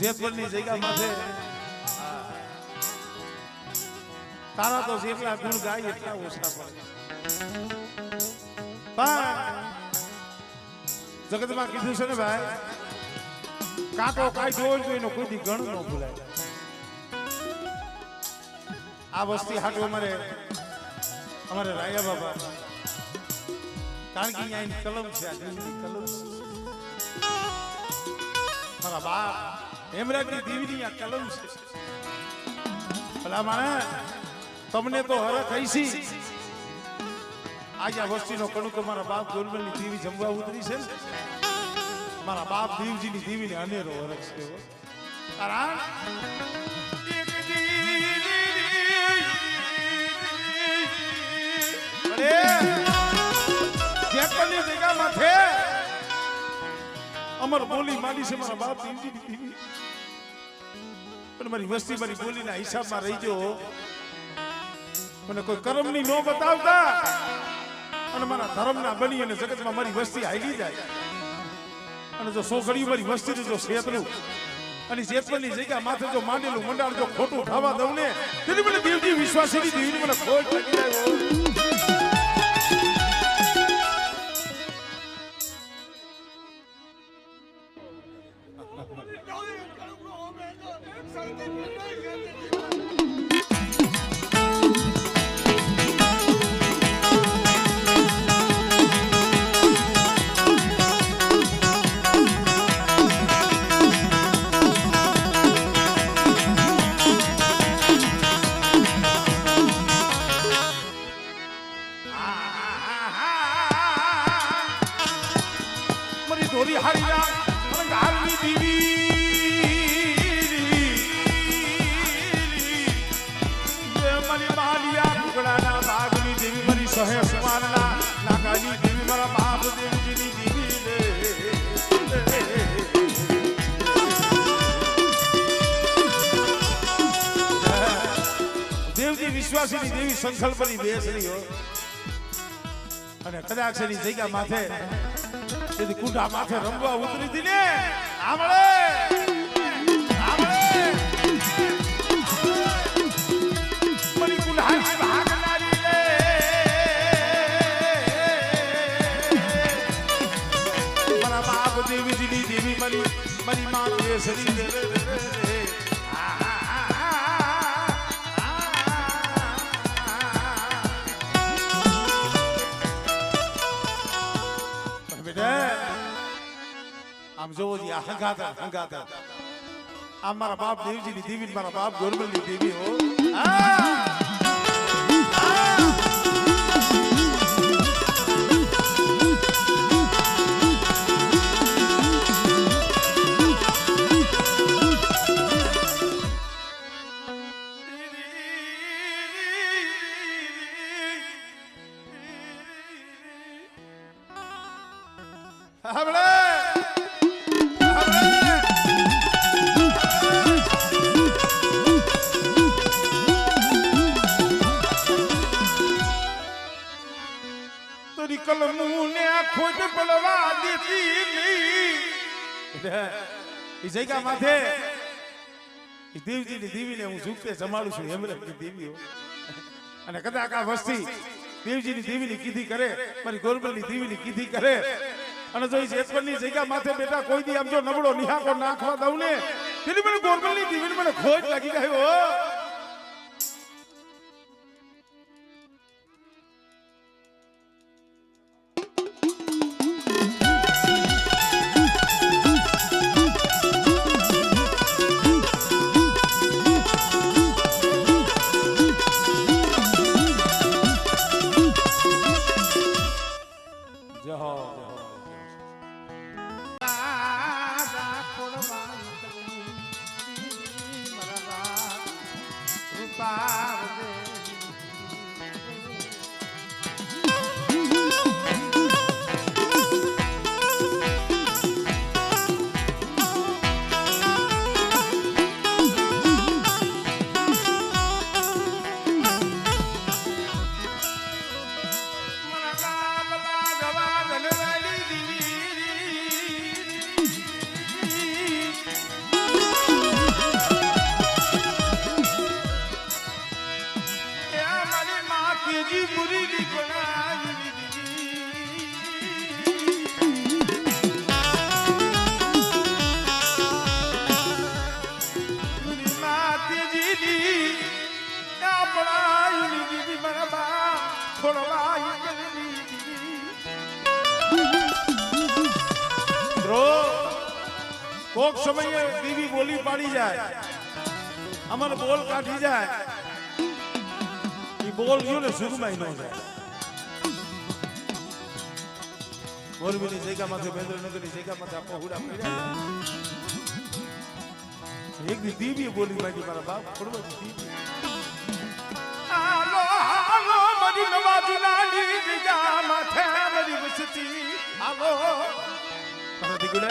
જેતવરની જગ્યા માથે તારા તો જેટલા ગુણ ગાય એટલા ઓછા પડે પણ જગતમાં કીધું છે ને ભાઈ કાંટો કાઈ જોઈ જોઈને કોઈ દી ગણ ન ભૂલાય આ વસ્તી હાટો અમારે રાયા બાબા કારણ કે અહીંયા કલમ છે આ દિલની કલમ છે મારા બાપ હેમરાજની દેવીની આ કલમ છે ભલા માણે તમને તો હરખ હઈસી આજ આ વસ્તીનો કણુક મારા બાપ ગોરમલની દેવી જમવા ઉતરી છે મારા બાપ દેવજીની દેવીને અનેરો હરખ છે કારણ જેટલી જગ્યામાં છે અમર બોલી માંડી છે મારા બાપ દેવજીની દેવી પણ મારી વસ્તી મારી બોલીના હિસાબમાં રહી ગયો મને કોઈ કર્મની નો બતાવતા અને મારા ધર્મના બની અને જગતમાં મારી વસ્તી હાલી જાય અને જો સોગડી મારી વસ્તી જો શેતરું અને જેતવરની જગ્યા માથે જો માંડેલું મંડાળ જો ખોટું થવા દઉં ને તેની મને દેવજી વિશ્વાસની દેવીની મને ખોટ લાગી જાય ધોરી હારીના અંગારની દીવી મની માલિયા ટુકડાના બાગની દેવી મની સહે સુમાનના નાગાની દેવી મારા બાપ દેવજીની દેવી દેવજી વિશ્વાસીની દેવી સંકલ્પની બેસરી હો અને કદાચ એની જગ્યા માથે તેથી કુંડા માથે રમવા ઉતરી હતી ને આમળે મની કુંડાની ભાગનારી લે મારા બાપ દેવીજીની દેવી મની માં દેસરી લે આમ જોવો જી આ હંગાતા આ મારા બાપ દેવજીની દેવી મારા બાપ ગોરમલની દેવી હો જગ્યા માથે દેવજીની દેવીને હું ઝૂકતે જમાડું છું હેમરતની દેવીઓ અને કદાચ આ વસ્તી દેવજીની દેવીની કીધી કરે મારી ગોરમલની દેવીની કીધી કરે અને જો જેતવરની જગ્યા માથે બેટા કોઈ દી આમ જો નબળો નિહાકો નાખવા દઉં ને તેની મને ગોરમલની દેવીને મને ખોટ લાગી ગયો જય હો જય હો કોક સમયે દીવી બોલી પાડી જાય અમર બોલ કાઢી જાય ઈ બોલ ગયો ને સુરમાઈ ન જાય મોરબીની જગ્યામાંથી બેન્દ્રનગરની જગ્યામાંથી આપો હુડા પડ્યા એક દી દીવી બોલી માંડી મારા બાપ પડવા દીવી આલો આલો મારી નવાજુલાની જગ્યામાં મારી વસતી આલો મારા દીકુડે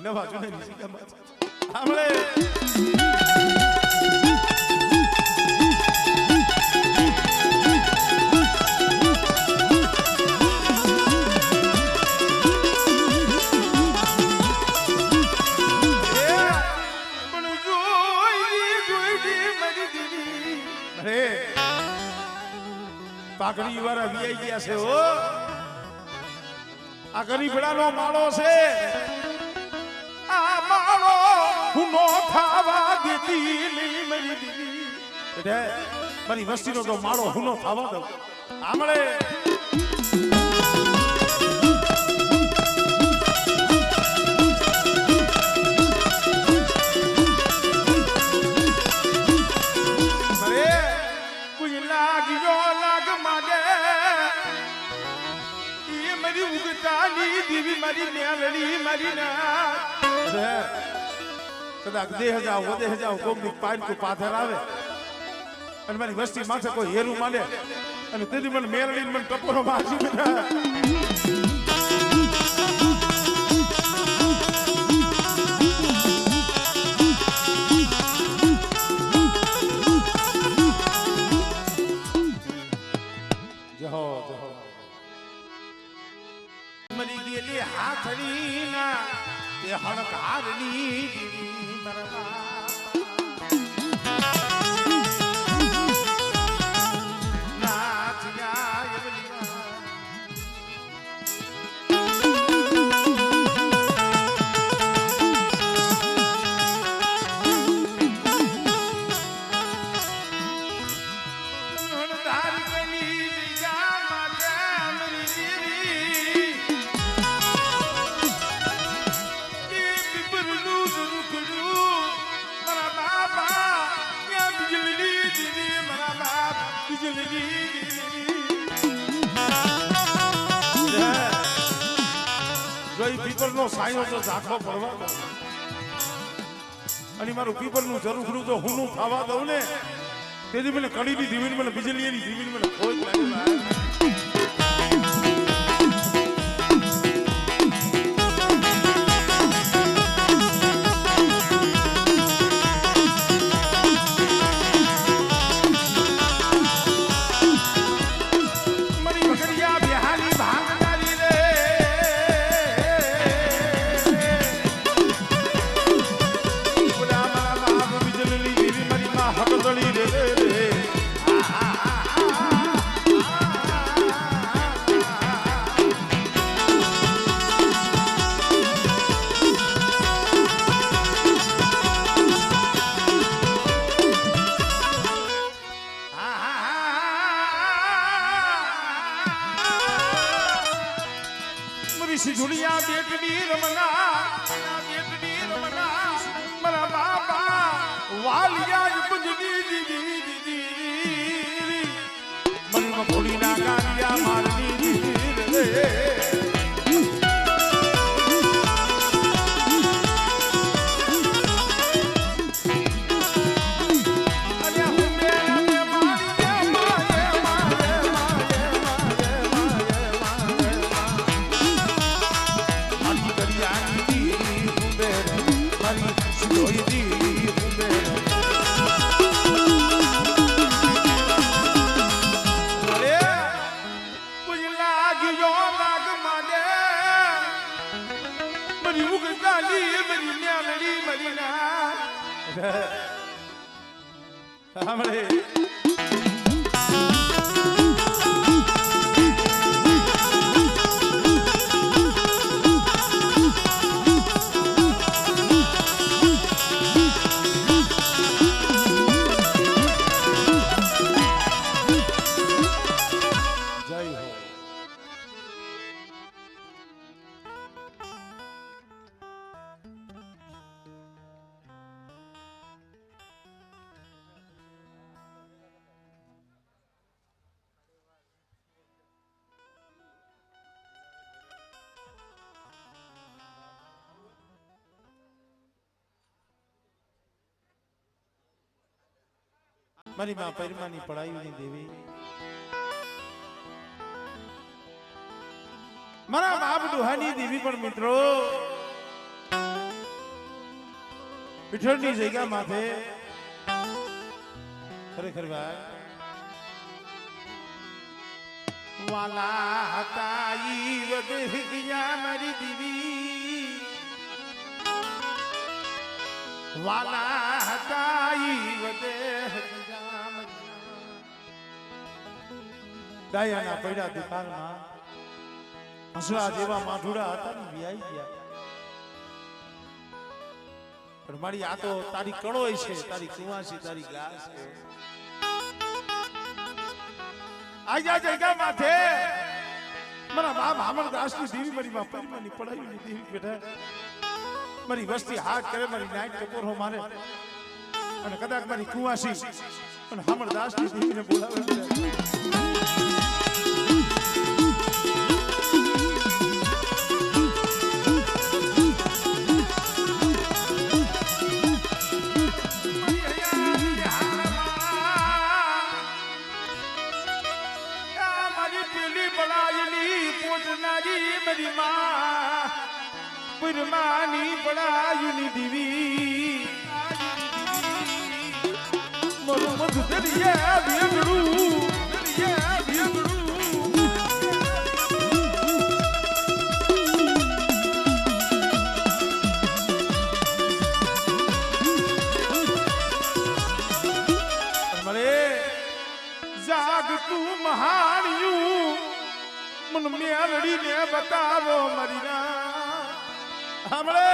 નવા જૂની જગ્યામાં આપણે પાઘડી વાળા વીઆઈ ગયા છે ઓ આ ગરીબડાનો માળો છે આ માળો હું નો થાવા દેતી નહીં મારી દીદી એટલે મારી વસ્તીનો તો માળો હું નો થાવા દઉં આમળે દીવી મારી નેલડી મારી ના કદાચ દેહ જાવ વધે જાવ કોમની પાડ કો પાથર આવે અને મારી વસ્તી માથે કોઈ હેરું માંડે અને તેથી મને મેરડી મને ટપોરો મારી બેઠા જહો જહો મરી ગયેલી હાથડીના તે હણકારની દીવી મરવા પીપરનો સાયો તો ઝાંખો પડવા અને મારું પીપરનું જરૂર તો હું ખાવા દઉં ને તેથી મને કડીની ધીમી મને બીજલીની ધીમી મને ખોજ લાગે दुनिया बेटनी रमना मरा बाबा वालिया पुजगी दीदी मरी मखोड़ी ना गालिया मारनी दीदी બેટા સાંભળે મારી માં પરિમાની પડાયુની દેવી મારા બાપ દુહાની દેવી પણ મિત્રો પીઠળની જગ્યા માથે ખરેખર વાલા હતા ઈ વધે ગયા મારી દેવી વાલા હતા ઈ વધે ડાયાના પૈડા દુકાનમાં હસડા જેવા માઢુડા હતા ને વ્યાઈ ગયા પણ મારી આ તો તારી કળોય છે તારી કુવાસી તારી ગાસ છે આજા જગ્યા માથે મારા બાપ હામરદાસની દેવી મારી બાપ પરિમાની પડાયુની દેવી બેઠા મારી વસ્તી હાથ કરે મારી નાઈટ ટકોરો મારે અને કદાચ મારી કુવાસી અને હામરદાસની દેવીને બોલાવે મારી માં પુરમાની પડાયુની દીવી મારું મધુ દરિયા વેગડું દરિયા વેગડું મળે જાગ તું મહાણિયું મન મેળડીને બતાવો મરીના હમણે